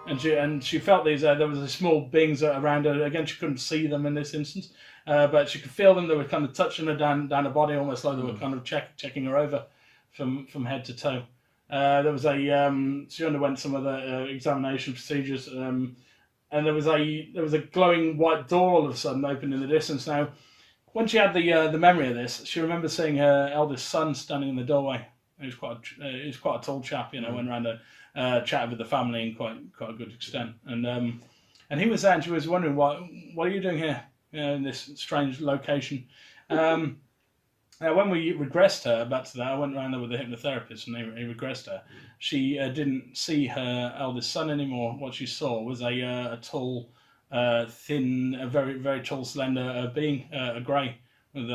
and she felt these. There was these small beings around her. Again, she couldn't see them in this instance, but she could feel them. They were kind of touching her down her body, almost like they were kind of checking her over from head to toe. There was she underwent some other examination procedures, and there was a glowing white door all of a sudden opened in the distance. Now, when she had the memory of this, she remembers seeing her eldest son standing in the doorway. He was quite a tall chap, went around chatted with the family in quite a good extent, and he was there, and she was wondering what are you doing here, in this strange location. Now, when we regressed her back to that, I went around there with a hypnotherapist, and he regressed her. She didn't see her eldest son anymore. What she saw was a tall, thin, a very very tall, slender being, a grey with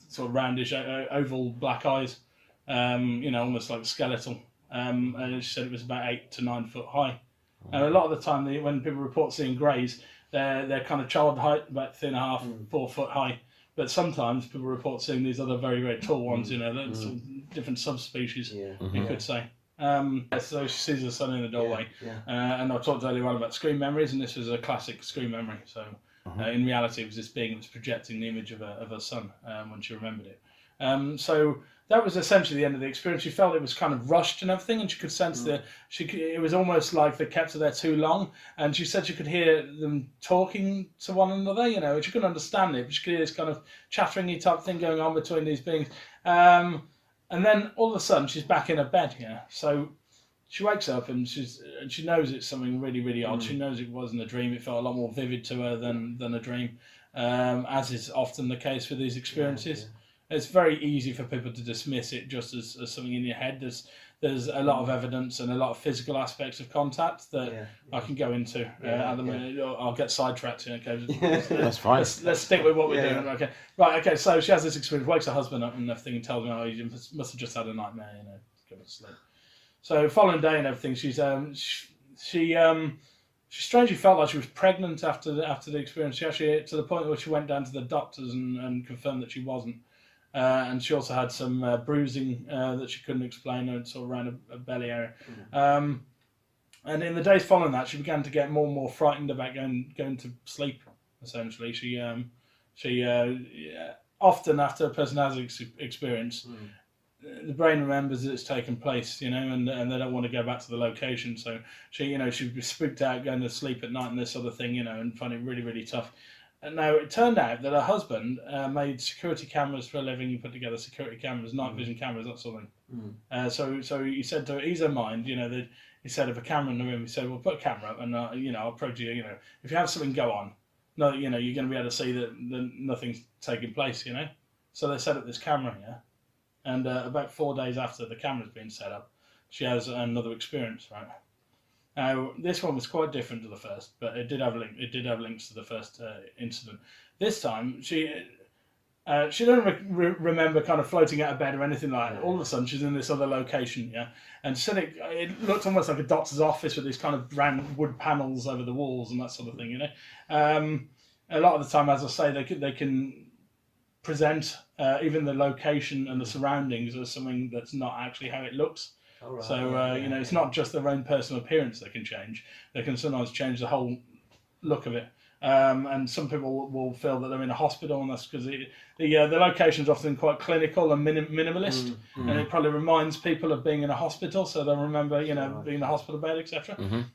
sort of roundish, oval black eyes, almost like skeletal. And she said it was about 8 to 9 foot high. And a lot of the time, when people report seeing greys, they're kind of child height, about 3.5, 4 foot high. But sometimes people report seeing these other very, very tall ones, that's different subspecies, you could say. So she sees her son in the doorway. And I talked earlier on about screen memories, and this was a classic screen memory. So in reality, it was this being that was projecting the image of her son when she remembered it. So that was essentially the end of the experience. She felt it was kind of rushed and everything, and she could sense it was almost like they kept her there too long. And she said she could hear them talking to one another, she couldn't understand it, but she could hear this kind of chattering type thing going on between these beings. And then all of a sudden she's back in her bed, So she wakes up and she knows it's something really, really odd. She knows it wasn't a dream. It felt a lot more vivid to her than a dream, as is often the case with these experiences. It's very easy for people to dismiss it just as something in your head. There's a lot of evidence and a lot of physical aspects of contact that I can go into at the minute. I'll get sidetracked. That's fine. Let's stick with what we're doing. Okay, right. Okay, so she has this experience, wakes her husband up and everything, and tells him, "Oh, you must have just had a nightmare. Go to sleep." So following day and everything, she strangely felt like she was pregnant after the experience. She actually, to the point where she went down to the doctors and confirmed that she wasn't. And she also had some bruising that she couldn't explain, sort of around her belly area. And in the days following that, she began to get more and more frightened about going to sleep. Essentially, she often after a person has an experience, the brain remembers that it's taken place, and they don't want to go back to the location. So she'd be spooked out going to sleep at night and this sort of thing, and find it really, really tough. And now it turned out that her husband made security cameras for a living. He put together security cameras, night vision cameras, that sort of thing. So he said to ease her mind, that he said if a camera in the room, he said, "Well, put a camera up, and I'll approach you. If you have something go on, no, you're going to be able to see that nothing's taking place. So they set up this camera here, and about 4 days after the camera's been set up, she has another experience, right? Now, this one was quite different to the first, but it did have links to the first incident. This time, she doesn't remember kind of floating out of bed or anything like that. All of a sudden, she's in this other location, and so it looked almost like a doctor's office with these kind of brand wood panels over the walls and that sort of thing, A lot of the time, as I say, they can present even the location and the surroundings as something that's not actually how it looks. Right. So it's not just their own personal appearance they can change. They can sometimes change the whole look of it. And some people will feel that they're in a hospital, and that's because the location is often quite clinical and minimalist, and it probably reminds people of being in a hospital, so they'll remember being in a hospital bed, etc.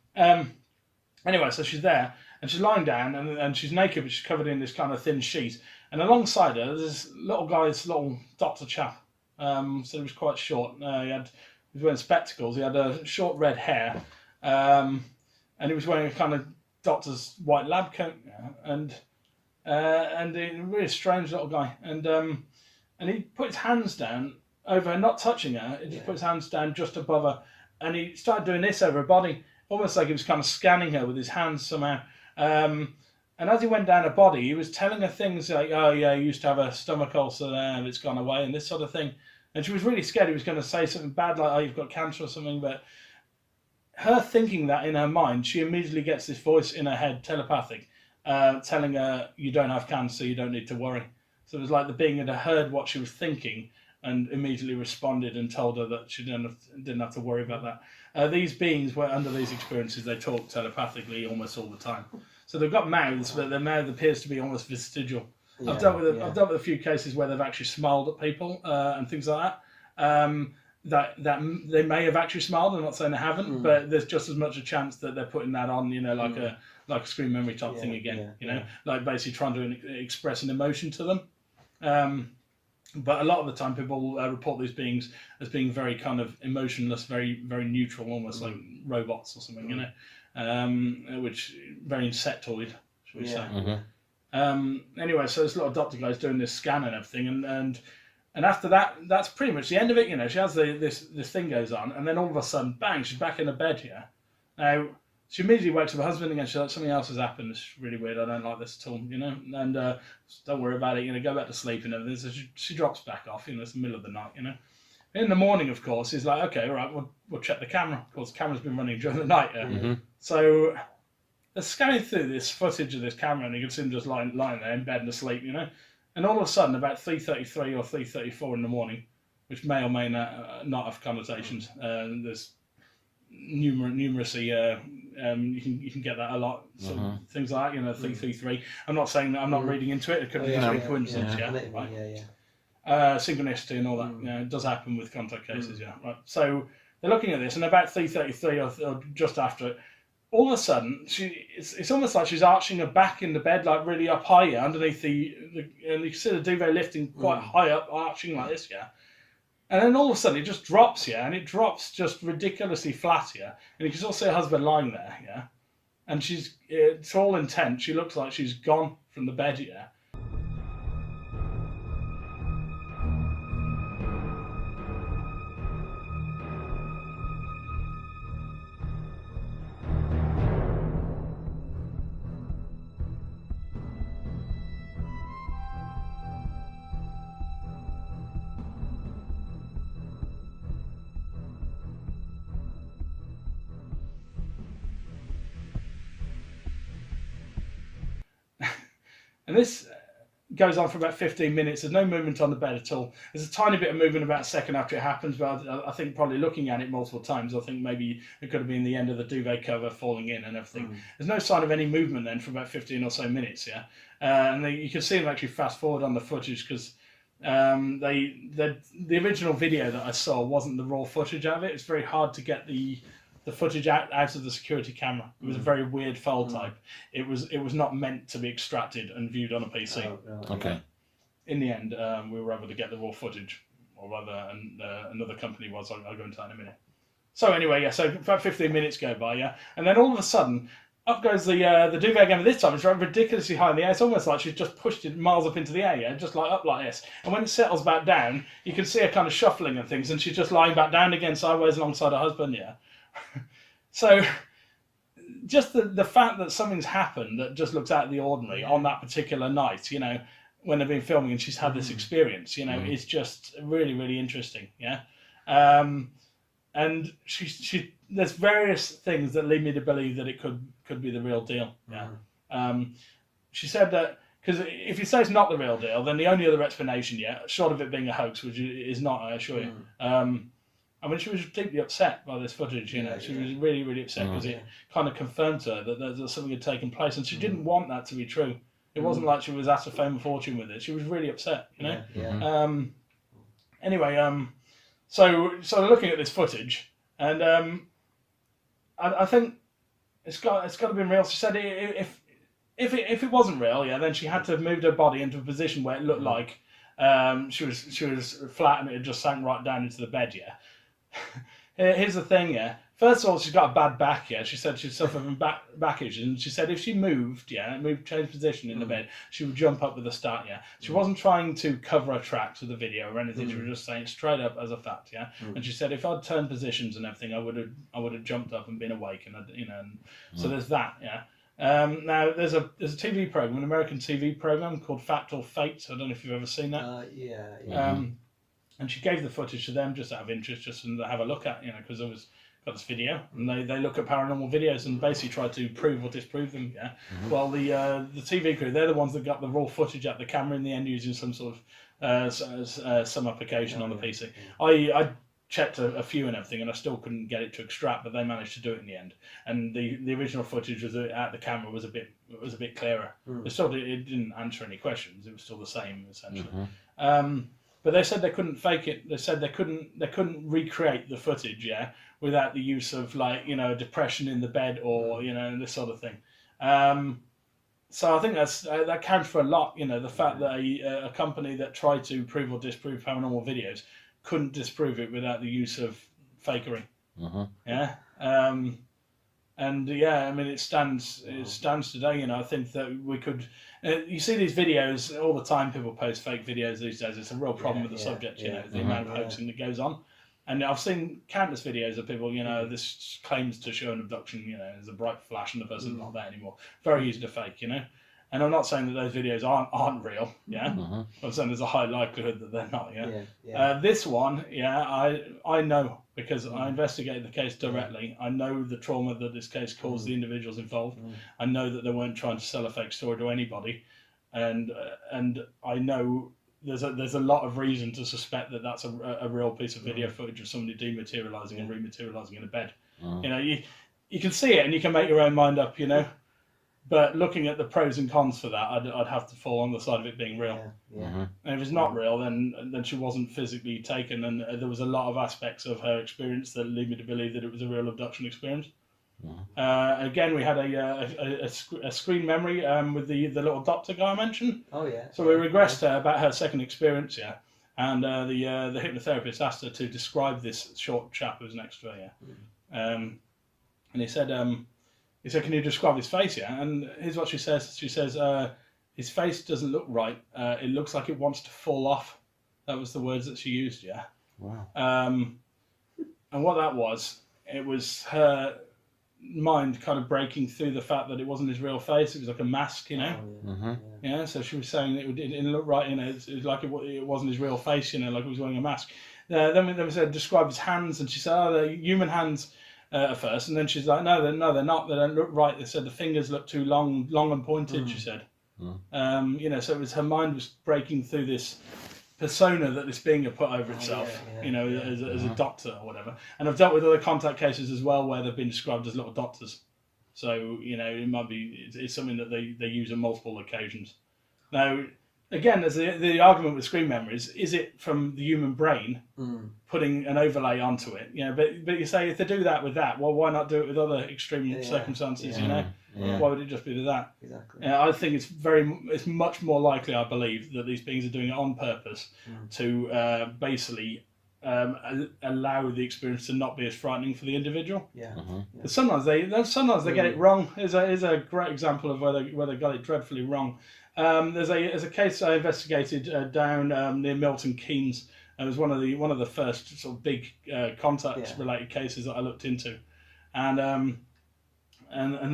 Anyway, so she's there and she's lying down and she's naked, but she's covered in this kind of thin sheet. And alongside her, there's this little guy, this little doctor chap. So he was quite short. He was wearing spectacles. He had short red hair, and he was wearing a kind of doctor's white lab coat, and a really strange little guy. And he put his hands down over her, not touching her. He just put his hands down just above her, and he started doing this over her body, almost like he was kind of scanning her with his hands somehow. And as he went down her body, he was telling her things like, "Oh yeah, you used to have a stomach ulcer there, and it's gone away," and this sort of thing. And she was really scared he was going to say something bad like, "Oh, you've got cancer" or something. But her thinking that in her mind, she immediately gets this voice in her head, telepathic, telling her, "You don't have cancer, you don't need to worry." So it was like the being had heard what she was thinking and immediately responded and told her that she didn't have to worry about that. these beings were under these experiences. They talk telepathically almost all the time. So they've got mouths, but their mouth appears to be almost vestigial. Yeah, I've dealt with a few cases where they've actually smiled at people and things like that. That they may have actually smiled. I'm not saying they haven't, but there's just as much a chance that they're putting that on, like a screen memory type thing again. Like basically trying to express an emotion to them. But a lot of the time, people report these beings as being very kind of emotionless, very very neutral, almost like robots or something. Which very insectoid, should we say? Anyway, so this little doctor guy's doing this scan and everything, and after that, that's pretty much the end of it. She has this thing goes on, and then all of a sudden, bang, she's back in the bed here. Now, she immediately wakes up her husband again. She's like, something else has happened. It's really weird. I don't like this at all, And don't worry about it. Go back to sleep and everything. So she drops back off. It's the middle of the night. In the morning, of course, he's like, okay, all right, we'll check the camera. Of course, the camera's been running during the night. So they're scanning through this footage of this camera, and you can see him just lying there in bed and asleep. And all of a sudden, about 3:33 or 3:34 in the morning, which may or may not have connotations. There's numeracy. You can get that a lot. So things like 333. I'm not saying that. I'm not reading into it. It could be a coincidence. Synchronicity and all that. It does happen with contact cases. Right. So they're looking at this, and about 3:33 or just after it, all of a sudden, it's almost like she's arching her back in the bed, like really up high, underneath and you can see the duvet lifting quite high up, arching like this, And then all of a sudden, it just drops, and it drops just ridiculously flat, And you can still see her husband lying there, And to all intent, she looks like she's gone from the bed, And this goes on for about 15 minutes. There's no movement on the bed at all. There's a tiny bit of movement about a second after it happens, but I think probably looking at it multiple times, I think maybe it could have been the end of the duvet cover falling in and everything. There's no sign of any movement then for about 15 or so minutes, And you can see them actually fast forward on the footage because the original video that I saw wasn't the raw footage of it. It's very hard to get the footage out of the security camera. It was a very weird file type. It was not meant to be extracted and viewed on a PC. Okay. In the end, we were able to get the raw footage, or rather, another company was. I'll go into that in a minute. So anyway, so about 15 minutes go by, and then all of a sudden, up goes the duvet again. But this time, it's ridiculously high in the air. It's almost like she's just pushed it miles up into the air, just like up like this. And when it settles back down, you can see her kind of shuffling and things, and she's just lying back down again sideways alongside her husband, So, just the fact that something's happened that just looks out of the ordinary on that particular night, when they've been filming and she's had this experience, is just really, really interesting, and she there's various things that lead me to believe that it could be the real deal, She said that, because if you say it's not the real deal, then the only other explanation, short of it being a hoax, which is not, I assure you, I mean, she was deeply upset by this footage, She was really, really upset because it kind of confirmed to her that something had taken place, and she didn't want that to be true. It wasn't like she was after fame and fortune with it. She was really upset, Anyway, so looking at this footage, and I think it's got to be real. She said if it wasn't real, then she had to have moved her body into a position where it looked like she was flat and it had just sank right down into the bed, Here's the thing, First of all, she's got a bad back, She said she suffered from back issues, and she said if she moved, changed position in the bed, she would jump up with a start, She wasn't trying to cover her tracks with the video or anything. She was just saying straight up as a fact, And she said if I'd turned positions and everything, I would have jumped up and been awake, and so there's that, Now there's a TV program, an American TV program called Fact or Fate. I don't know if you've ever seen that. And she gave the footage to them just out of interest, just to have a look at, because there was got this video, and they look at paranormal videos and basically try to prove or disprove them. Well, the TV crew, they're the ones that got the raw footage at the camera in the end using some sort of some application on the PC. checked a few and everything, and I still couldn't get it to extract, but they managed to do it in the end. And the original footage was at the camera was a bit clearer. It still it didn't answer any questions. It was still the same essentially. But they said they couldn't fake it. They said they couldn't recreate the footage, yeah, without the use of like depression in the bed or this sort of thing. So I think that counts for a lot. The fact that a company that tried to prove or disprove paranormal videos couldn't disprove it without the use of fakery. Yeah. And yeah, I mean, it stands today. I think that we could. You see these videos all the time. People post fake videos these days. It's a real problem with the subject. The amount of hoaxing that goes on. And I've seen countless videos of people. This claims to show an abduction. There's a bright flash and the person's not there anymore. Very easy to fake. And I'm not saying that those videos aren't real. Yeah. I'm saying there's a high likelihood that they're not. Yeah. This one, I know because I investigated the case directly. I know the trauma that this case caused the individuals involved. I know that they weren't trying to sell a fake story to anybody, and I know there's a lot of reason to suspect that that's a real piece of video footage of somebody dematerializing and rematerializing in a bed. You can see it and you can make your own mind up. But looking at the pros and cons for that, I'd have to fall on the side of it being real. And if it's not real, then she wasn't physically taken, and there was a lot of aspects of her experience that lead me to believe that it was a real abduction experience. Again, we had a screen memory with the little doctor guy I mentioned. So we regressed her about her second experience, and the hypnotherapist asked her to describe this short chap who was next to her, and he said. He said, "Can you describe his face?" And here's what she says. She says, "His face doesn't look right. It looks like it wants to fall off." That was the words that she used. Wow. And what that was, it was her mind kind of breaking through the fact that it wasn't his real face. It was like a mask, So she was saying that it didn't look right. It was like it wasn't his real face. Like he was wearing a mask. Then we said, describe his hands, and she said, "Oh, they're human hands." At first, and then she's like, no, they're not. They don't look right. They said the fingers look too long and pointed. She said, so it was her mind was breaking through this persona that this being had put over itself, as a doctor or whatever. And I've dealt with other contact cases as well where they've been described as little doctors. So it might be it's something that they use on multiple occasions. Now, again, there's the argument with screen memories. Is it from the human brain putting an overlay onto it? But you say if they do that with that, well, why not do it with other extreme circumstances? Why would it just be with that? Exactly. I think it's much more likely, I believe, that these beings are doing it on purpose to basically allow the experience to not be as frightening for the individual. But sometimes they get it wrong. Here's a great example of where they got it dreadfully wrong. There's a case I investigated down near Milton Keynes. It was one of the first sort of big contact related cases that I looked into, and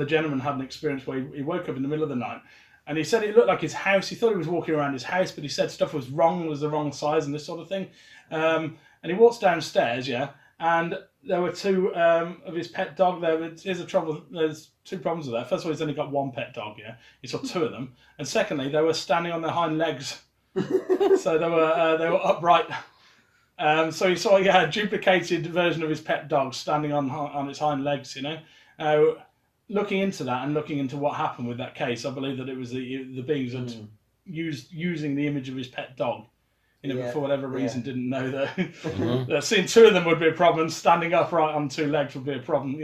the gentleman had an experience where he woke up in the middle of the night, and he said it looked like his house. He thought he was walking around his house, but he said stuff was wrong, was the wrong size, and this sort of thing. And he walks downstairs, and there were two of his pet dog there. Here's the trouble. There's two problems with that. First of all, he's only got one pet dog. He saw two of them, and secondly, they were standing on their hind legs, so they were upright. So he saw a duplicated version of his pet dog standing on its hind legs. Looking into that and looking into what happened with that case, I believe that it was the beings that using the image of his pet dog. But for whatever reason, didn't know that seeing two of them would be a problem. Standing upright on two legs would be a problem.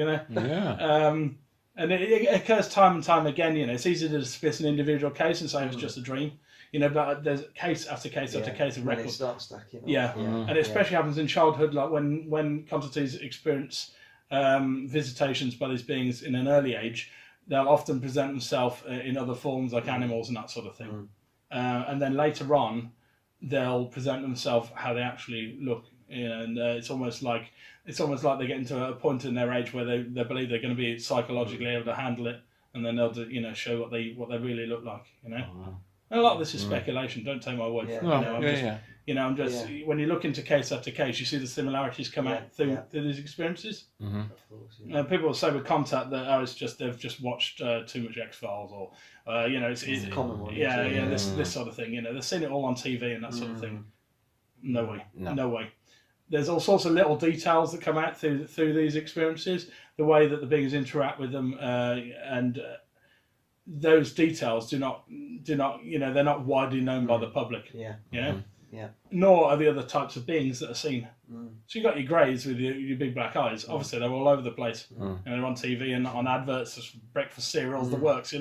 And it occurs time and time again. It's easy to dismiss an individual case and say it was just a dream. But there's case after case after case of records. Start stacking up. And it especially happens in childhood, like when contactees experience visitations by these beings in an early age, they'll often present themselves in other forms like animals and that sort of thing. And then later on, they'll present themselves how they actually look, and it's almost like they get into a point in their age where they believe they're going to be psychologically able to handle it, and then they'll show what they really look like. And a lot of this is speculation. Don't take my word for it. I'm just when you look into case after case, you see the similarities come out through these experiences. Of course, people will say with contact that they've just watched too much X-Files, or it's a common one. This sort of thing. They've seen it all on TV and that sort of thing. No way. there's all sorts of little details that come out through these experiences, the way that the beings interact with them, and those details do not, they're not widely known by the public. Yeah. Yeah. Nor are the other types of beings that are seen. So you got your greys with your big black eyes. Obviously, they're all over the place, and they're on TV and on adverts, breakfast cereals, the works.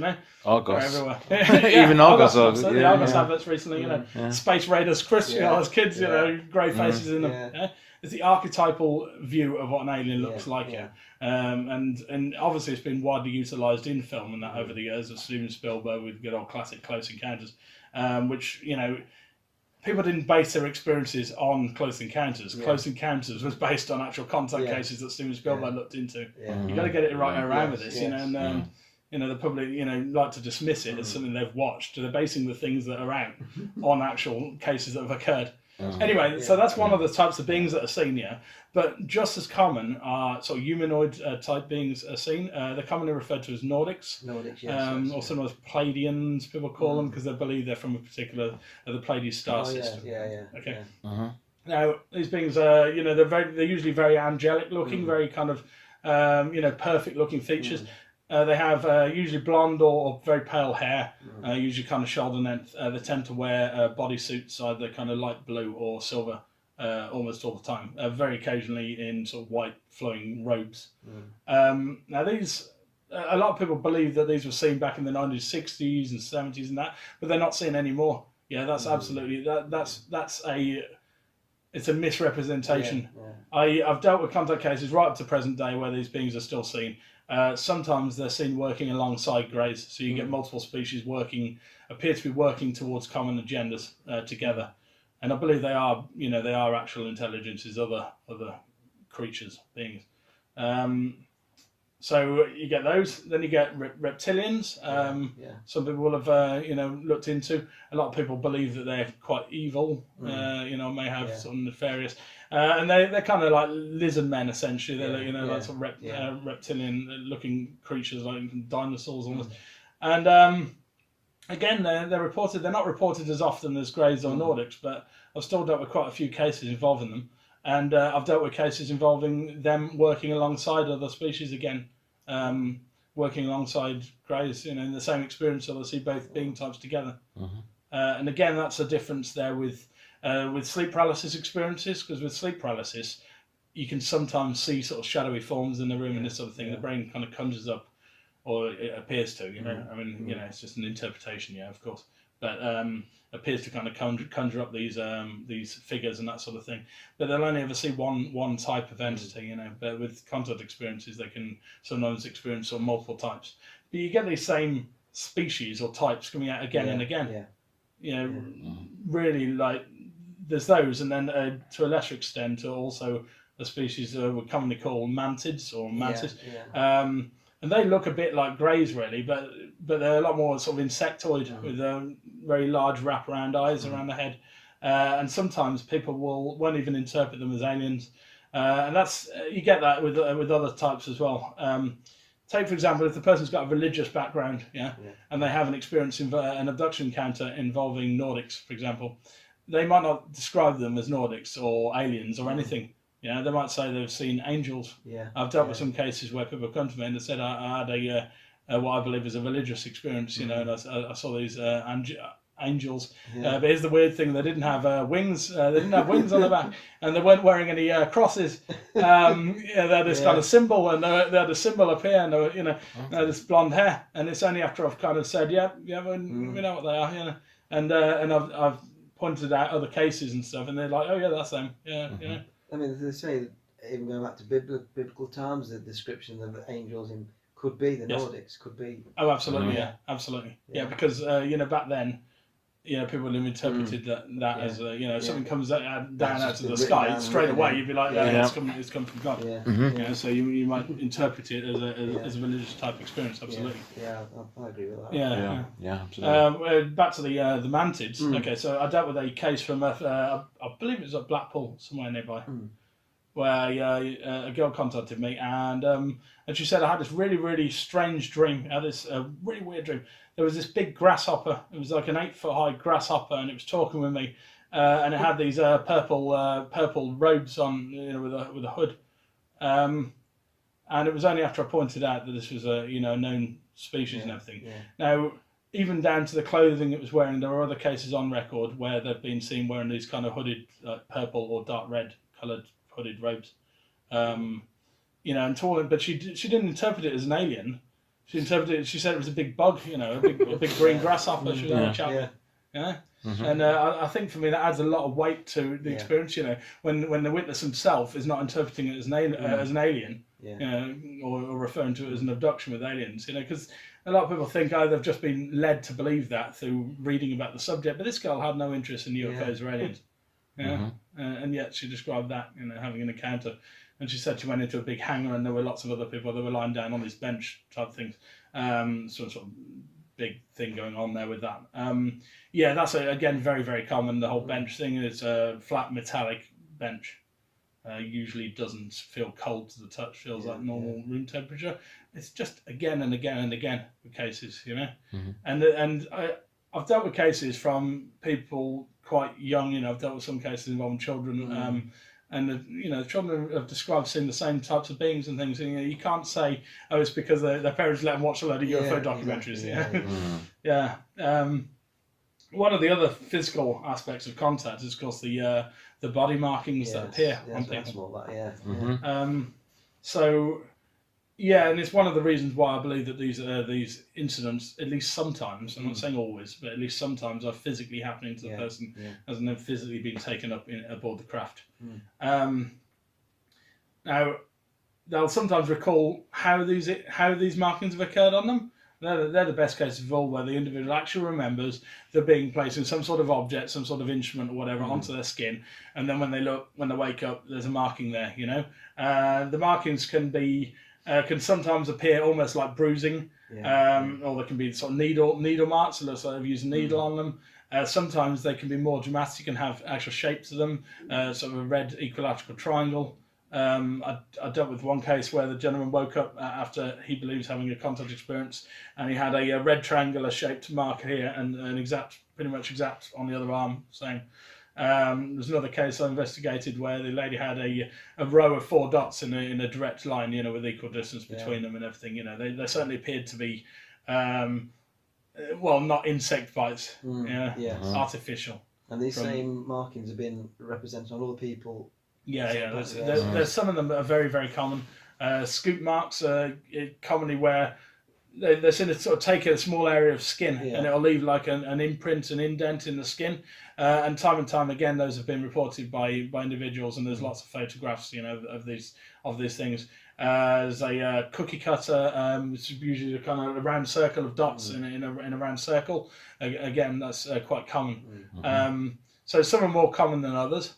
Argos. They're everywhere. Even Argos. The Argos adverts recently. Space Raiders, Chris, as kids, grey faces in them. Yeah? It's the archetypal view of what an alien looks like. And obviously it's been widely utilised in film and that over the years of Steven Spielberg with good old classic Close Encounters, which people didn't base their experiences on Close Encounters. Close Encounters was based on actual contact cases that Steven Spielberg looked into. You got to get it right around with this, and the public, like to dismiss it as something they've watched. They're basing the things that are out on actual cases that have occurred. Anyway, so that's one of the types of beings that are seen, but just as common are sort of humanoid type beings are seen. They're commonly referred to as Nordics. Nordics, yes. Or sometimes Pleiadians, people call them, because they believe they're from a particular the Pleiades star system. Okay. Now these beings are, they're usually very angelic looking, very kind of, perfect looking features. They have usually blonde or very pale hair, usually kind of shoulder length. They tend to wear bodysuits, either kind of light blue or silver, almost all the time. Very occasionally in sort of white flowing robes. Now these, a lot of people believe that these were seen back in the 1960s and 70s and that, but they're not seen anymore. Yeah, that's absolutely it's a misrepresentation. I've dealt with contact cases right up to present day where these beings are still seen. Sometimes they're seen working alongside greys, so you get multiple species appear to be working towards common agendas together, and I believe they are actual intelligences, other creatures, beings. So you get those. Then you get reptilians. Some people will have looked into. A lot of people believe that they're quite evil. May have sort of nefarious. And they're kind of like lizard men essentially. They're like sort of reptilian-looking creatures like dinosaurs almost. And again, they're reported. They're not reported as often as greys or Nordics, but I've still dealt with quite a few cases involving them. And I've dealt with cases involving them working alongside other species again, working alongside greys, in the same experience. So they'll see both being types together. And again, that's a difference there with sleep paralysis experiences, because with sleep paralysis, you can sometimes see sort of shadowy forms in the room and this sort of thing. The brain kind of conjures up, or it appears to, it's just an interpretation, of course. But appears to kind of conjure up these figures and that sort of thing. But they'll only ever see one type of entity, But with contact experiences, they can sometimes experience sort of multiple types. But you get these same species or types coming out again and again. Really, like, there's those, and then to a lesser extent, also a species we commonly call mantids or mantis. And they look a bit like greys, really, but they're a lot more sort of insectoid with very large wraparound eyes around the head. And sometimes people won't even interpret them as aliens. And that's you get that with other types as well. Take, for example, if the person's got a religious background, and they have an experience in an abduction encounter involving Nordics, for example, they might not describe them as Nordics or aliens or anything. They might say they've seen angels. I've dealt with some cases where people come to me and they said I had what I believe is a religious experience, and I saw these angels. But here's the weird thing: they didn't have wings. They didn't have wings on their back, and they weren't wearing any crosses. They had this kind of symbol, and they had a symbol up here, and they had this blonde hair. And it's only after I've kind of said, we know what they are, and I've pointed out other cases and stuff, and they're like, oh yeah, that's them, I mean, they say, even going back to biblical times, the description of angels could be the Nordics, could be. Oh, absolutely, absolutely. Yeah, because, back then, people have interpreted that as, something comes down out of the sky, straight away, you'd be like, it's come from God. So you might interpret it as a religious type experience, absolutely. I agree with that. Yeah, absolutely. Back to the mantids. Okay, so I dealt with a case from, I believe it was at Blackpool, somewhere nearby, where a girl contacted me, and she said, I had this really, really strange dream. I had this really weird dream. There was this big grasshopper. It was like an 8-foot high grasshopper, and it was talking with me. and it had these purple robes on, with a hood. And it was only after I pointed out that this was a known species and everything. Yeah. Now, even down to the clothing it was wearing, there are other cases on record where they've been seen wearing these kind of hooded, purple or dark red coloured hooded robes. And taller, but she didn't interpret it as an alien. She interpreted it. She said it was a big bug, a big green grasshopper. She was on a chat. And I think for me that adds a lot of weight to the experience. When the witness himself is not interpreting it as an alien, or referring to it as an abduction with aliens, because a lot of people think they've just been led to believe that through reading about the subject. But this girl had no interest in UFOs or aliens, and yet she described that having an encounter. And she said she went into a big hangar and there were lots of other people that were lying down on this bench type things. Sort of big thing going on there with that. That's again very, very common. The whole bench thing is a flat metallic bench. Usually doesn't feel cold to the touch, feels like normal room temperature. It's just again and again and again with cases, And I've dealt with cases from people quite young. I've dealt with some cases involving children. And the children have described seeing the same types of beings and things. And, you can't say, it's because their parents let them watch a load of UFO documentaries. Exactly. One of the other physical aspects of contact is, of course, the body markings that appear on people. And it's one of the reasons why I believe that these incidents, at least sometimes, I'm not saying always, but at least sometimes, are physically happening to the person, as they've physically been taken up aboard the craft. Now, they'll sometimes recall how these markings have occurred on them. They're the best cases of all, where the individual actually remembers they're being placed in some sort of object, some sort of instrument or whatever onto their skin, and then when they wake up, there's a marking there. The markings can sometimes appear almost like bruising, or there can be sort of needle marks, so it looks like they've used a needle on them. Sometimes they can be more dramatic and have actual shapes to them, sort of a red equilateral triangle. I dealt with one case where the gentleman woke up after he believes having a contact experience, and he had a red triangular shaped mark here and pretty much exact on the other arm. Saying there's another case I investigated where the lady had a row of 4 dots in a direct line, with equal distance between them and everything. They certainly appeared to be not insect bites, artificial. And these same markings have been represented on other people. There's some of them that are very, very common. Scoop marks are commonly where they're seen to sort of take a small area of skin and it'll leave like an imprint, an indent in the skin. And time again, those have been reported by individuals, and there's lots of photographs, of these things. There's a cookie cutter, it's usually a kind of a round circle of dots in a round circle. Again, that's quite common. So some are more common than others.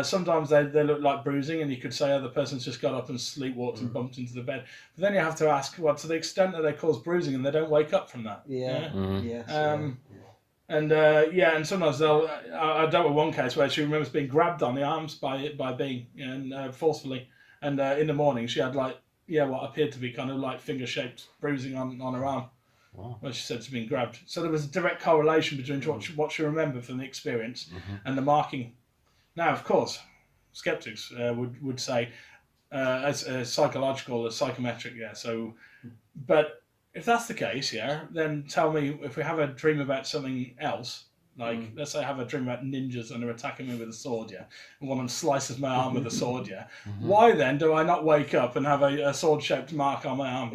Sometimes they look like bruising, and you could say the person's just got up and sleepwalked and bumped into the bed. But then you have to ask, to the extent that they cause bruising and they don't wake up from that. And sometimes I dealt with one case where she remembers being grabbed on the arms by being forcefully, and in the morning she had what appeared to be kind of like finger-shaped bruising on her arm. Wow. Where she said she'd been grabbed. So there was a direct correlation between what she remembered from the experience and the marking. Now, of course, skeptics would say as psychological, as psychometric, but if that's the case, then tell me, if we have a dream about something else, like let's say I have a dream about ninjas and they're attacking me with a sword, and one of them slices my arm with a sword, why then do I not wake up and have a sword-shaped mark on my arm?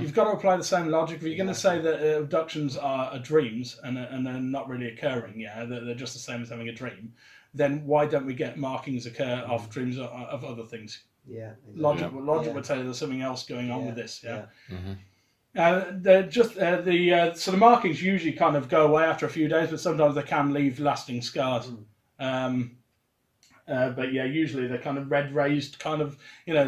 You've got to apply the same logic. If you're going to say that abductions are dreams and they're not really occurring, they're just the same as having a dream, then why don't we get markings occur off dreams of other things? Logic would tell you there's something else going on with this. So the markings usually kind of go away after a few days, but sometimes they can leave lasting scars. But usually they're kind of red raised, kind of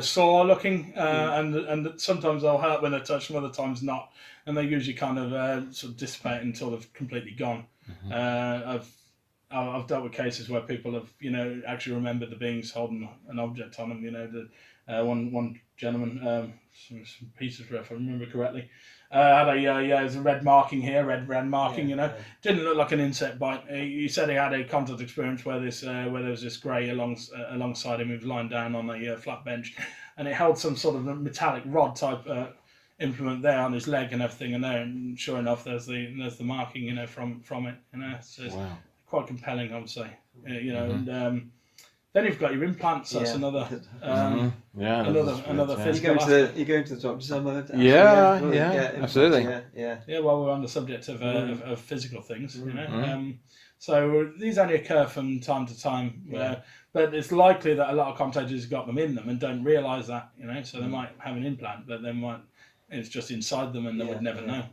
sore looking, and sometimes they'll hurt when they're touched, and other times not, and they usually kind of sort of dissipate until they've completely gone. I've dealt with cases where people have actually remembered the beings holding an object on them, One gentleman, some pieces, if I remember correctly, had it was a red marking here, red marking. Didn't look like an insect bite. He said he had a contact experience where there was this grey alongside him. He was lying down on a flat bench, and it held some sort of a metallic rod type implement there on his leg and everything. And sure enough, there's the marking, from it. So it's quite compelling, I would say. And then you've got your implants. That's another another physical. You're going to the doctor somewhere. Yeah, absolutely. Yeah. Well, we're on the subject of physical things, So these only occur from time to time, but it's likely that a lot of commentators have got them in them and don't realise that, So they might have an implant, but it's just inside them and they would never know.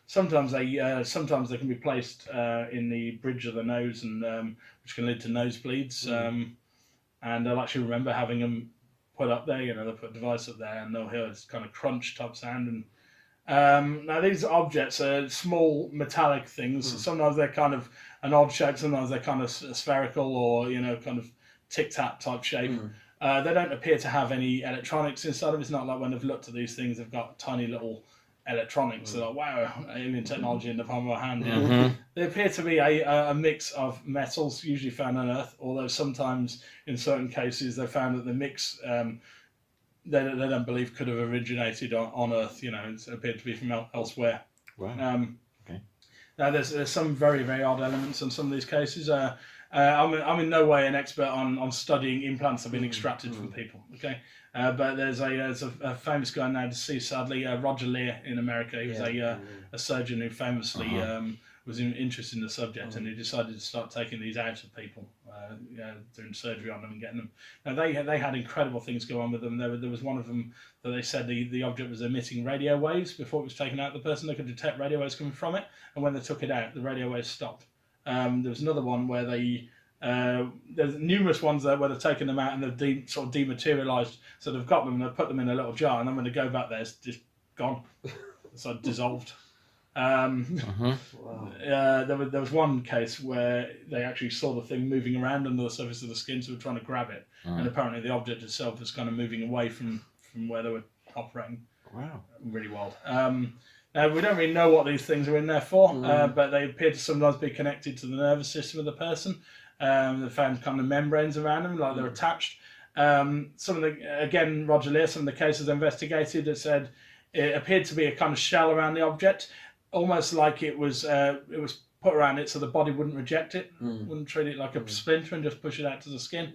Sometimes they can be placed in the bridge of the nose, and which can lead to nosebleeds. And I'll actually remember having them put up there. They put a device up there, and they'll hear this kind of crunch type sound. And now these objects are small metallic things. Sometimes they're kind of an odd shape. Sometimes they're kind of spherical or kind of tic tac type shape. They don't appear to have any electronics inside them. It's not like when they've looked at these things, they've got tiny little electronics. They're like, wow, alien technology in the palm of our hand. They appear to be a mix of metals usually found on Earth, although sometimes in certain cases they found that the mix they don't believe could have originated on Earth. It appeared to be from elsewhere. Wow. Now there's some very, very odd elements in some of these cases. I'm in no way an expert on studying implants that have been extracted from people. Okay. But there's a famous guy now deceased, sadly, Roger Lear in America. He was a surgeon who famously was interested in the subject, and he decided to start taking these out of people, doing surgery on them and getting them. Now they had incredible things go on with them. There was one of them that they said the object was emitting radio waves before it was taken out. The person, they could detect radio waves coming from it, and when they took it out, the radio waves stopped. There was another one where there's numerous ones there where they've taken them out and they've sort of dematerialised. So they've got them and they've put them in a little jar, and then when they go back there, it's just gone. It's like dissolved. There was one case where they actually saw the thing moving around under the surface of the skin, so they were trying to grab it, and apparently the object itself was kind of moving away from where they were operating. Wow, really wild. We don't really know what these things are in there for, but they appear to sometimes be connected to the nervous system of the person. They found kind of membranes around them, like they're attached. Some of Roger Lear, some of the cases investigated, it said it appeared to be a kind of shell around the object, almost like it was put around it so the body wouldn't reject it, wouldn't treat it like a splinter and just push it out to the skin.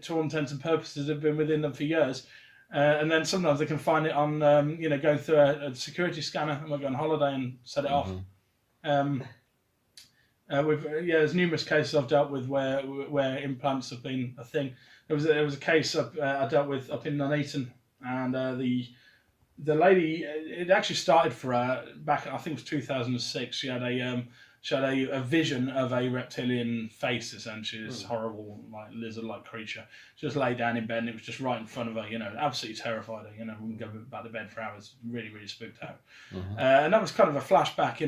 To all intents and purposes, have been within them for years. And then sometimes they can find it on, going through a security scanner, and we'll go on holiday and set it off. There's numerous cases I've dealt with where implants have been a thing. There was a case I dealt with up in Nuneaton, and the lady, it actually started for her back, I think it was 2006. She had a vision of a reptilian face, essentially, this horrible, like lizard-like creature. She just lay down in bed, and it was just right in front of her. Absolutely terrified her. Wouldn't go back to bed for hours. Really, really spooked out. And that was kind of a flashback.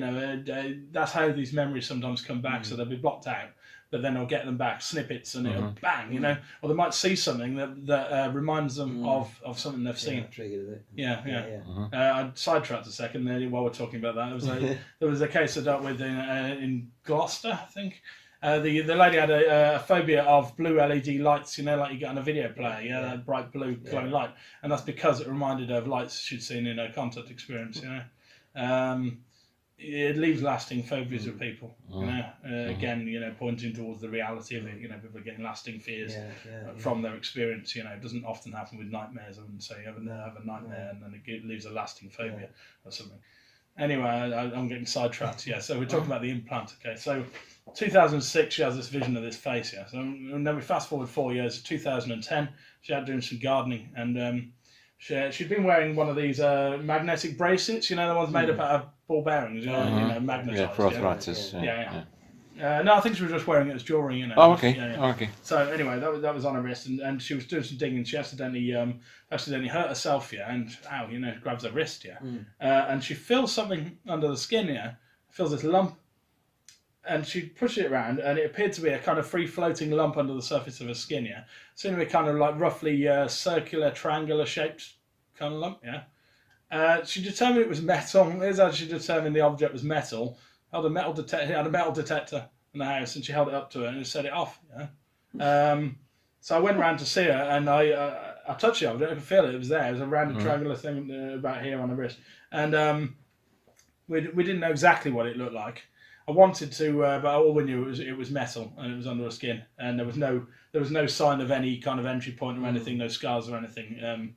That's how these memories sometimes come back. So they'll be blocked out, but then they'll get them back, snippets, and it'll bang. Or they might see something that reminds them of something they've seen. Triggered it. I sidetracked a second there while we're talking about that. There was a case I dealt with in Gloucester, I think. The lady had a phobia of blue LED lights, like you get on a video player, that bright blue glowing light, and that's because it reminded her of lights she'd seen in her contact experience. It leaves lasting phobias with people. Again, pointing towards the reality of it. People are getting lasting fears from their experience. It doesn't often happen with nightmares. I wouldn't say you have a nightmare and then it leaves a lasting phobia or something. Anyway, I'm getting sidetracked. So we're talking about the implant. Okay, so 2006, she has this vision of this face. So and then we fast forward 4 years, 2010. She had doing some gardening, and she'd been wearing one of these magnetic bracelets. The ones made up out of ball bearings. Magnetized. Yeah, for arthritis. No, I think she was just wearing it as jewelry. Oh, okay. Okay. So anyway, that was on her wrist, and she was doing some digging. She accidentally hurt herself. And grabs her wrist. And she feels something under the skin. Feels this lump. and she'd push it around, and it appeared to be a kind of free-floating lump under the surface of her skin, yeah? Seemed to be kind of like roughly circular, triangular-shaped kind of lump, yeah? She determined it was metal. Here's how she determined the object was metal. Had a metal detector in the house, and she held it up to it and set it off, yeah? So I went round to see her, and I touched the object. I could feel it. It was there. It was a round triangular thing about here on the wrist. And we didn't know exactly what it looked like. I wanted to, but all we knew it was metal, and it was under her skin, and there was no sign of any kind of entry point or anything, no scars or anything.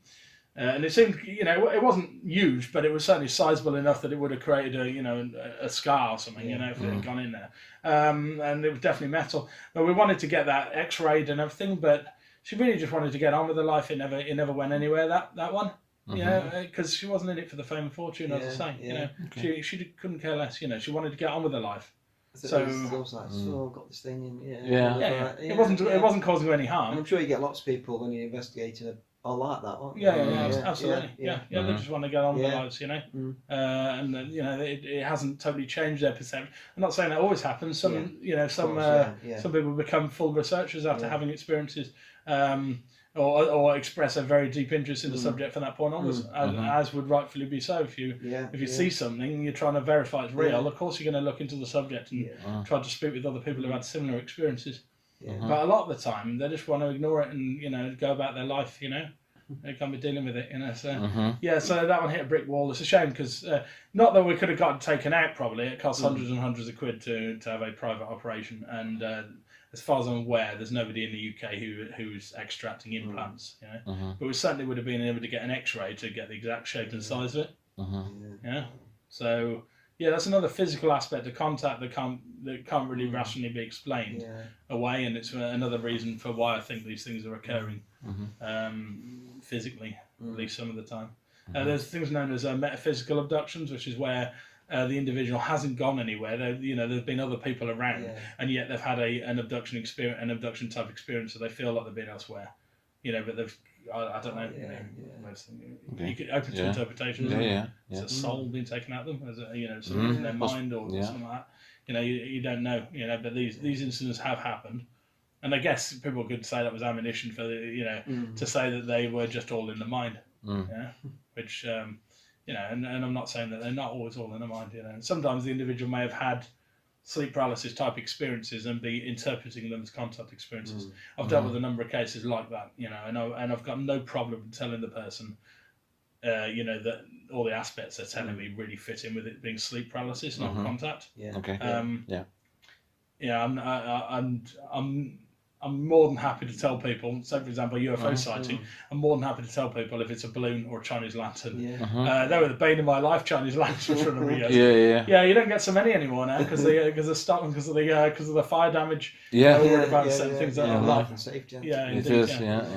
And it seemed, it wasn't huge, but it was certainly sizable enough that it would have created a scar or something, if it had gone in there. And it was definitely metal. But we wanted to get that X-rayed and everything, but she really just wanted to get on with her life. It never went anywhere. That one. Because she wasn't in it for the fame and fortune, as I say. She couldn't care less. She wanted to get on with her life. So it was like, got this thing in. It wasn't causing her any harm. And I'm sure you get lots of people when you're investigating are like that, aren't you? Absolutely. They just want to get on with their lives, and it hasn't totally changed their perception. I'm not saying that always happens. Some people become full researchers after having experiences. Or express a very deep interest in the subject from that point onwards, as would rightfully be so. If you see something and you're trying to verify it's real, of course you're going to look into the subject and try to speak with other people who've had similar experiences. But a lot of the time they just want to ignore it and go about their life. They can't be dealing with it. So so that one hit a brick wall. It's a shame because not that we could have gotten taken out. Probably it costs hundreds and hundreds of quid to have a private operation and. As far as I'm aware, there's nobody in the UK who's extracting implants. But we certainly would have been able to get an X-ray to get the exact shape and size of it. So that's another physical aspect of contact that can't really rationally be explained away, and it's another reason for why I think these things are occurring physically, at least some of the time. There's things known as metaphysical abductions, which is where the individual hasn't gone anywhere. There's been other people around, and yet they've had an abduction type experience, so they feel like they've been elsewhere. But they've, I don't know. You could open to interpretations. Is a soul being taken out of them? Is it, something in their mind or something like that? You don't know. But these incidents have happened, and I guess people could say that was ammunition for to say that they were just all in the mind. Which. And I'm not saying that they're not always all in the mind. Sometimes the individual may have had sleep paralysis type experiences and be interpreting them as contact experiences. I've dealt with a number of cases like that, and I've got no problem telling the person, that all the aspects they're telling me really fit in with it being sleep paralysis, not contact. I'm more than happy to tell people, so for example, a UFO sighting, I'm more than happy to tell people if it's a balloon or a Chinese lantern. They were the bane of my life, Chinese lanterns for a number of years. You don't get so many anymore now because they're stopping because of the fire damage. Worried about certain things that are life and safety.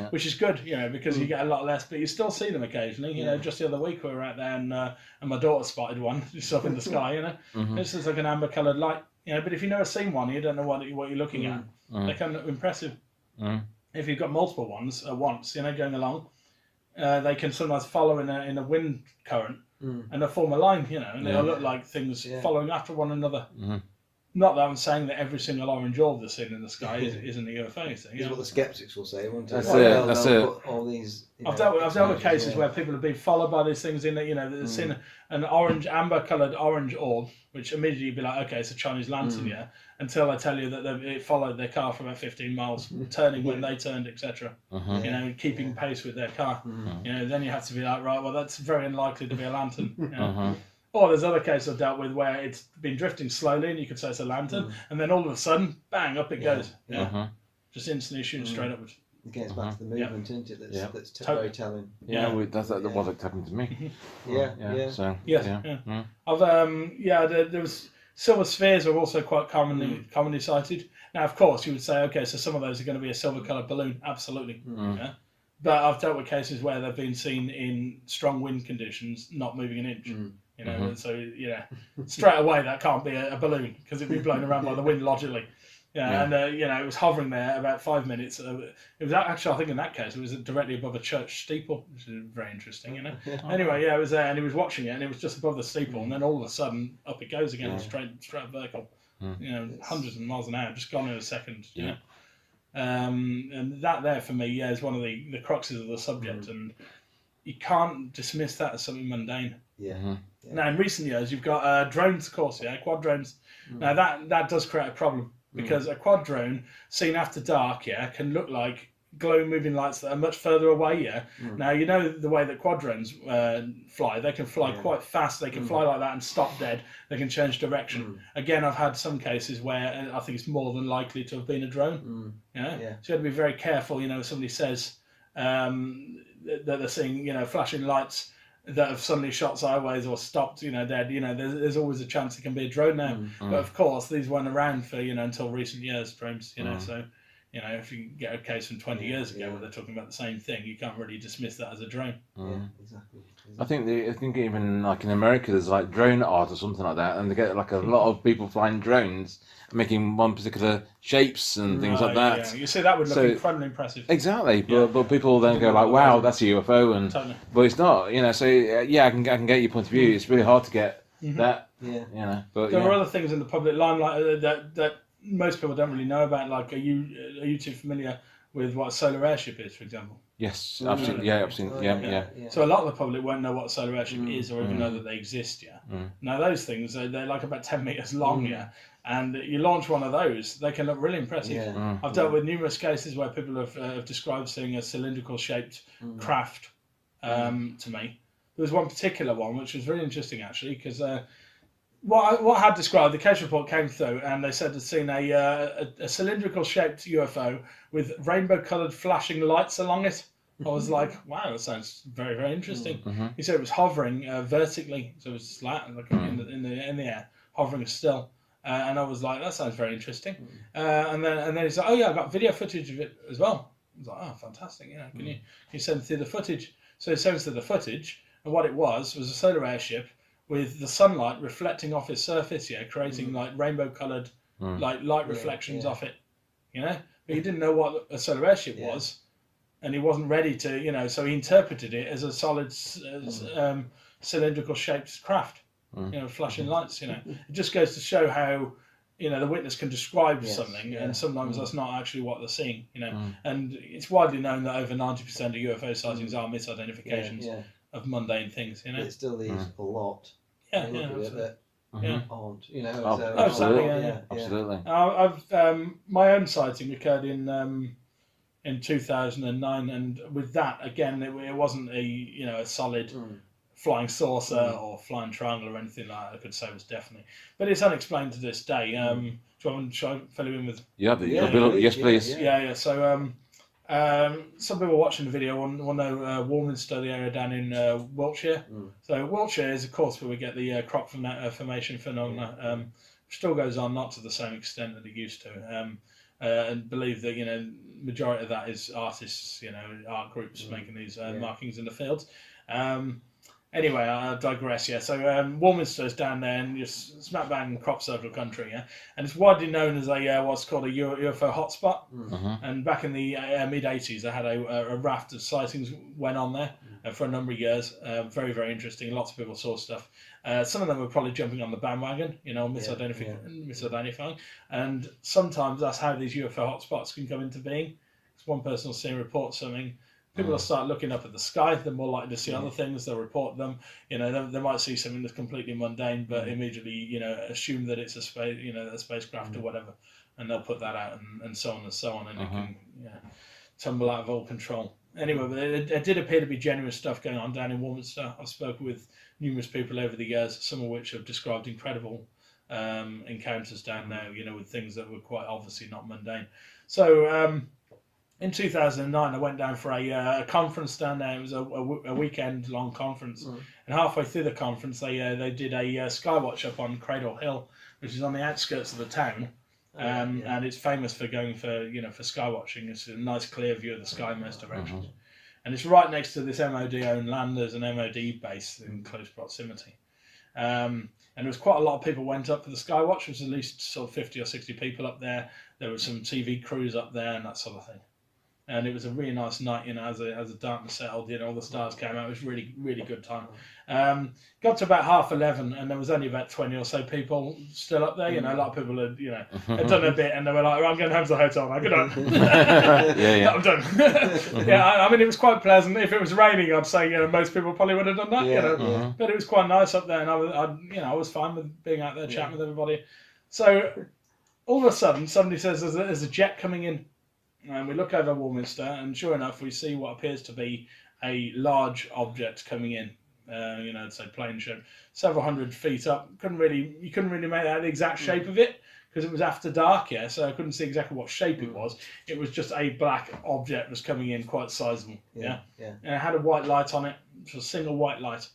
Which is good, because you get a lot less, but you still see them occasionally. Just the other week we were out there and my daughter spotted one just up in the sky. This is like an amber-coloured light. But if you've never seen one, you don't know what you're looking at. They can look impressive. If you've got multiple ones at once, going along, they can sometimes follow in a wind current, and they'll form a line, and they'll look like things following after one another. Not that I'm saying that every single orange orb that's seen in the sky isn't a UFO thing. It's what the skeptics will say, won't it? That's it. All these, I've dealt with cases where people have been followed by these things in that, they've seen an amber-coloured orange orb, which immediately you'd be like, okay, it's a Chinese lantern, until I tell you that it followed their car for about 15 miles, turning when they turned, etc. Keeping pace with their car. Then you have to be like, right, well, that's very unlikely to be a lantern. Or there's other cases I've dealt with where it's been drifting slowly and you could say it's a lantern, and then all of a sudden, bang, up it goes. Just instantly shooting straight upwards. Again, it's back to the movement, isn't it? That's very telling. That's what it happened to me. I've there was silver spheres are also quite commonly sighted. Now, of course, you would say, okay, so some of those are going to be a silver-coloured balloon. Absolutely. But I've dealt with cases where they've been seen in strong wind conditions, not moving an inch. So straight away that can't be a balloon because it'd be blown around by the wind logically. And it was hovering there about 5 minutes. It was actually, I think in that case, it was directly above a church steeple, which is very interesting, Anyway, it was there, and he was watching it, and it was just above the steeple, and then all of a sudden, up it goes again, straight vertical. you know, It's- hundreds of miles an hour, just gone in a second. Yeah. You know? And that there for me, is one of the cruxes of the subject, and you can't dismiss that as something mundane. Yeah. Mhm. Yeah. Now, in recent years, you've got drones, of course, quad drones. Now, that does create a problem because a quad drone seen after dark, can look like glowing moving lights that are much further away, Now, you know the way that quad drones fly. They can fly quite fast. They can fly like that and stop dead. They can change direction. Again, I've had some cases where I think it's more than likely to have been a drone. So you got to be very careful, if somebody says that they're seeing, flashing lights that have suddenly shot sideways or stopped, dead. There's always a chance it can be a drone now. But of course, these weren't around for until recent years, drones. So if you get a case from 20 years ago where they're talking about the same thing, you can't really dismiss that as a drone. Yeah, exactly. I think even like in America there's like drone art or something like that, and they get like a lot of people flying drones making one particular shapes and things like that. Yeah. You see, that would look incredibly impressive. Exactly, but people then go like, "Wow, that's a UFO," and Totally. but it's not. So I can get your point of view. It's really hard to get that. Yeah. But there are other things in the public limelight that most people don't really know about. Like, are you too familiar with what a solar airship is, for example? Yes, absolutely. Yeah, absolutely. Yeah. So a lot of the public won't know what a solar airship is, or even know that they exist. Now those things, they're like about 10 meters long. And you launch one of those, they can look really impressive. I've dealt with numerous cases where people have described seeing a cylindrical shaped craft to me. There was one particular one which was really interesting actually, because what I had described, the case report came through and they said they'd seen a cylindrical shaped UFO with rainbow coloured flashing lights along it. I was like, wow, that sounds very, very interesting. He said it was hovering vertically, so it was flat, like in the air, hovering still. And I was like, that sounds very interesting. And then he's like, oh yeah, I've got video footage of it as well. I was like, oh, fantastic. Can you send through the footage? So he sends through the footage, and what it was a solar airship with the sunlight reflecting off its surface, creating like rainbow coloured like light reflections off it, But he didn't know what a solar airship was, and he wasn't ready to, so he interpreted it as a solid cylindrical shaped craft, flashing lights, It just goes to show how, the witness can describe something, and sometimes that's not actually what they're seeing, And it's widely known that over 90% of UFO sightings are misidentifications of mundane things, It still leaves a lot. Absolutely. Aren't, Absolutely. I've my own sighting occurred in 2009, and with that again, it wasn't a solid flying saucer or flying triangle or anything like that. I could say it was definitely, but it's unexplained to this day. Should I fill you in with? Yes, please. Yeah. So some people watching the video will know Warminster, the area down in Wiltshire. So Wiltshire is, of course, where we get the crop formation phenomena. Still goes on, not to the same extent that it used to. And believe that majority of that is artists, art groups making these markings in the fields. Anyway, I digress. So Warminster is down there, and just smack bang crop circle country. And it's widely known as what's called a UFO hotspot. And back in the mid '80s, they had a raft of sightings went on there for a number of years. Very, very interesting. Lots of people saw stuff. Some of them were probably jumping on the bandwagon, misidentifying. And sometimes that's how these UFO hotspots can come into being. Because one person will see and report something. People will start looking up at the sky. They're more likely to see other things. They'll report them. They might see something that's completely mundane, but immediately, assume that it's a spacecraft or whatever, and they'll put that out and so on and so on, and it can tumble out of all control. Anyway, but there did appear to be genuine stuff going on down in Warminster. I've spoken with numerous people over the years, some of which have described incredible encounters down there, with things that were quite obviously not mundane. So. In 2009, I went down for a conference down there. It was a weekend-long conference, and halfway through the conference, they did a skywatch up on Cradle Hill, which is on the outskirts of the town, and it's famous for going for skywatching. It's a nice clear view of the sky in most directions, and it's right next to this MOD-owned land. There's an MOD base in close proximity, and there was quite a lot of people went up for the skywatch. There was at least sort of 50 or 60 people up there. There were some TV crews up there and that sort of thing. And it was a really nice night, as the darkness settled, all the stars came out. It was really, really good time. Got to about 11:30, and there was only about 20 or so people still up there. A lot of people had, had done a bit, and they were like, I'm going home to the hotel now. Good night. I'm done. I mean, it was quite pleasant. If it was raining, I'd say, most people probably would have done that, But it was quite nice up there, and I was fine with being out there chatting with everybody. So all of a sudden, somebody says there's a jet coming in. And we look over Warminster, and sure enough, we see what appears to be a large object coming in. Say plane shape, several hundred feet up. You couldn't really make out the exact shape of it because it was after dark, so I couldn't see exactly what shape it was. It was just a black object was coming in, quite sizable. And it had a white light on it, just a single white light.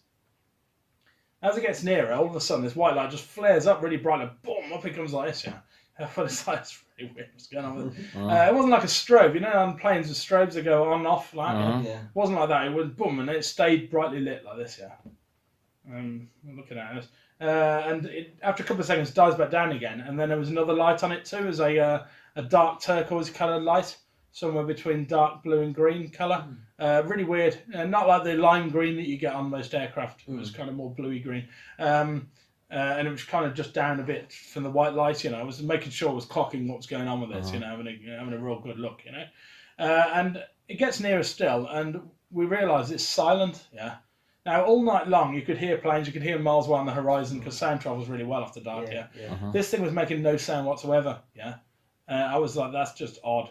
As it gets nearer, all of a sudden, this white light just flares up really brightly. Boom! Up it comes like this. It's really weird. What's going on with it? It wasn't like a strobe. On planes with strobes that go on and off like that. It wasn't like that. It was boom, and it stayed brightly lit like this. I'm looking at it, and after a couple of seconds, dies back down again, and then there was another light on it too. It was a dark turquoise coloured light, somewhere between dark blue and green colour. Really weird, not like the lime green that you get on most aircraft. It was kind of more bluey green. And it was kind of just down a bit from the white light, I was making sure I was clocking what was going on with it, having a real good look, And it gets nearer still, and we realise it's silent, Now, all night long, you could hear planes, you could hear them miles away on the horizon, because sound travels really well after dark, This thing was making no sound whatsoever, I was like, that's just odd,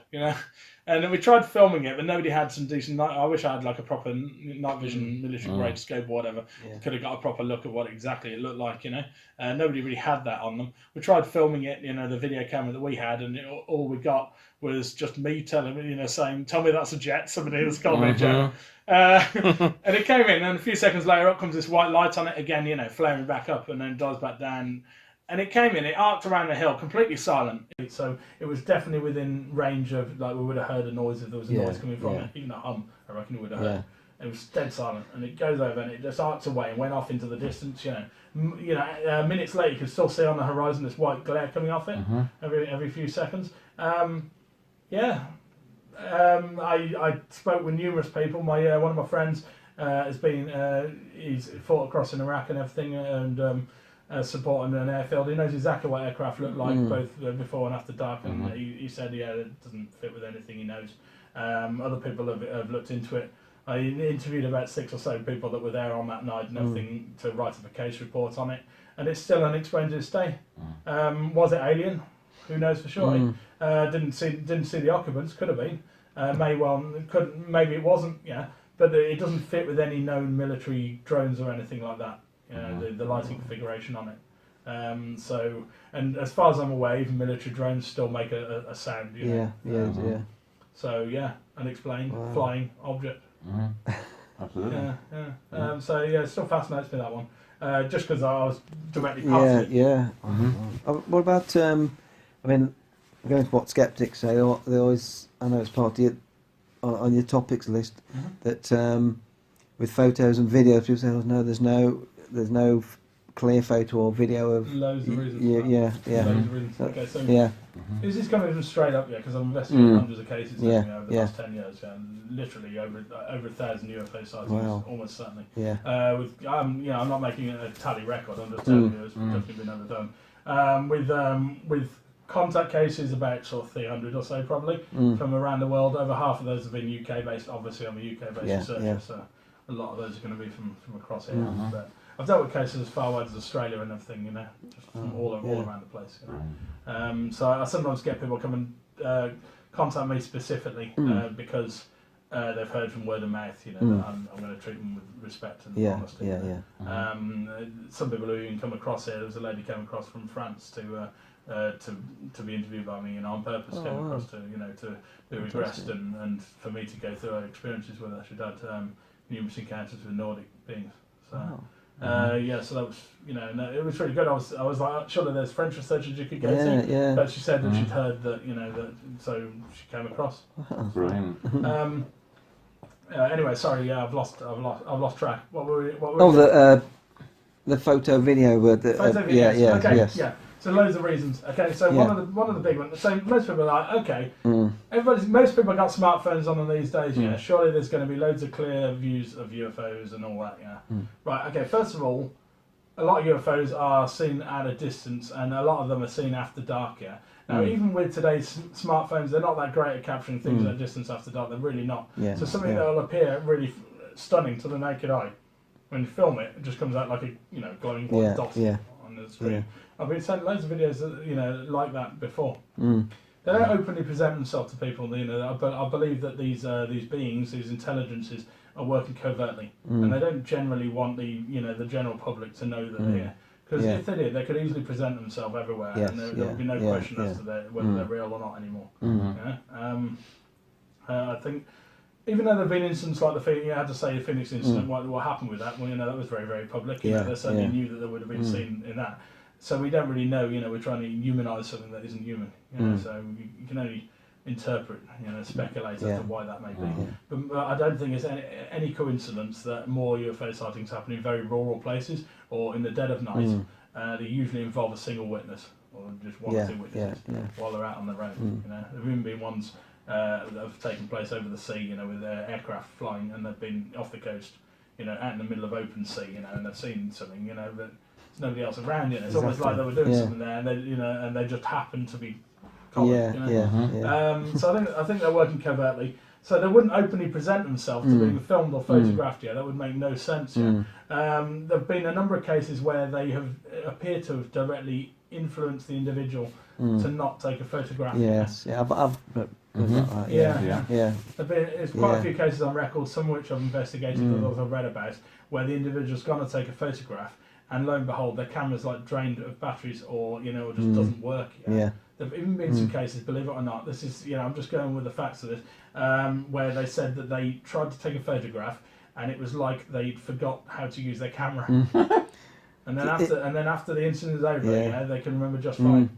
And then we tried filming it, but nobody had some decent night. I wish I had like a proper night vision military grade scope or whatever. Could have got a proper look at what exactly it looked like, Nobody really had that on them. We tried filming it, the video camera that we had, and all we got was just me telling, saying, tell me that's a jet, somebody has called me a jet. And it came in, and a few seconds later up comes this white light on it again, flaring back up, and then dies back down. And it came in, it arced around the hill, completely silent. So it was definitely within range of, like, we would have heard a noise if there was a noise coming from it. Even a hum, I reckon we would have heard. It was dead silent. And it goes over and it just arcs away and went off into the distance, minutes later you could still see on the horizon this white glare coming off it every few seconds. I spoke with numerous people. One of my friends has been, he's fought across in Iraq and everything, and supporting an airfield. He knows exactly what aircraft look like, both before and after dark, and he said, it doesn't fit with anything he knows. Other people have looked into it. I interviewed about 6 or so people that were there on that night and everything to write up a case report on it, and it's still unexplained to this day. Was it alien? Who knows for sure? Didn't see the occupants. Could have been. Maybe it wasn't. But it doesn't fit with any known military drones or anything like that. The lighting configuration on it. And as far as I'm aware, even military drones still make a sound. So unexplained flying object. Absolutely. It still fascinates me, that one. Just because I was directly past it. What about? Going to what skeptics say. They always. I know it's part of on your topics list that with photos and videos, people say, "No, there's no clear photo or video of." Loads of reasons. Loads of reasons. Okay, so this is coming from straight up, because I've investigated hundreds of cases over the last 10 years, and literally over 1,000 UFO sightings, almost certainly. I'm not making a tally record. I'm just telling you it's definitely been overdone. With contact cases, about sort of 300 or so probably from around the world. Over half of those have been UK based. Obviously, I'm a UK based researcher, so a lot of those are going to be from across here. But I've dealt with cases as far away as Australia and everything, just from all around the place. So I sometimes get people come and contact me specifically because they've heard from word of mouth, that I'm going to treat them with respect and honesty. Some people who even come across here. There was a lady came across from France to be interviewed by me, on purpose. Came across to be regressed and for me to go through her experiences with her. She'd had numerous encounters with Nordic beings. So. So that was, and it was really good. I was like, surely there's French researchers you could go to, but she said that she'd heard that, so she came across. Brilliant. Anyway, sorry, I've lost track. What were we the photo video, photo videos. So loads of reasons. Okay, so one of the big ones. So most people are like, okay, most people got smartphones on them these days. Yeah, surely there's going to be loads of clear views of UFOs and all that. Yeah, right. Okay, first of all, a lot of UFOs are seen at a distance, and a lot of them are seen after dark. Yeah. Now, even with today's smartphones, they're not that great at capturing things at a distance after dark. They're really not. Yeah. So something that will appear really stunning to the naked eye, when you film it, it just comes out like a glowing white dot on the screen. Yeah. I've been sent loads of videos that, like that before. They don't openly present themselves to people, but I believe that these beings, these intelligences, are working covertly, and they don't generally want the general public to know that they're here. Because if they did, they could easily present themselves everywhere, and there would be no question as to whether they're real or not anymore. I think, even though there have been incidents like you had to say the Phoenix incident, what happened with that? Well, that was very, very public. They certainly knew that there would have been seen in that. So we don't really know. We're trying to humanise something that isn't human. So you can only interpret, speculate as to why that may be. But I don't think it's any coincidence that more UFO sightings happen in very rural places or in the dead of night. They usually involve a single witness or just one or two witnesses while they're out on their own. There have even been ones that have taken place over the sea, with their aircraft flying, and they've been off the coast, out in the middle of open sea, and they've seen something, but there's nobody else around. It's almost like they were doing something there, and they, and they just happened to be. So I think they're working covertly. So they wouldn't openly present themselves to being filmed or photographed. That would make no sense. There have been a number of cases where they have appeared to have directly influenced the individual to not take a photograph. There's quite a few cases on record, some of which I've investigated, others I've read about, where the individual's gone to take a photograph, and lo and behold, their camera's drained of batteries, or or just doesn't work. There've even been some cases, believe it or not, this is, I'm just going with the facts of this, where they said that they tried to take a photograph, and it was like they forgot how to use their camera. And then after the incident is over, they can remember just fine.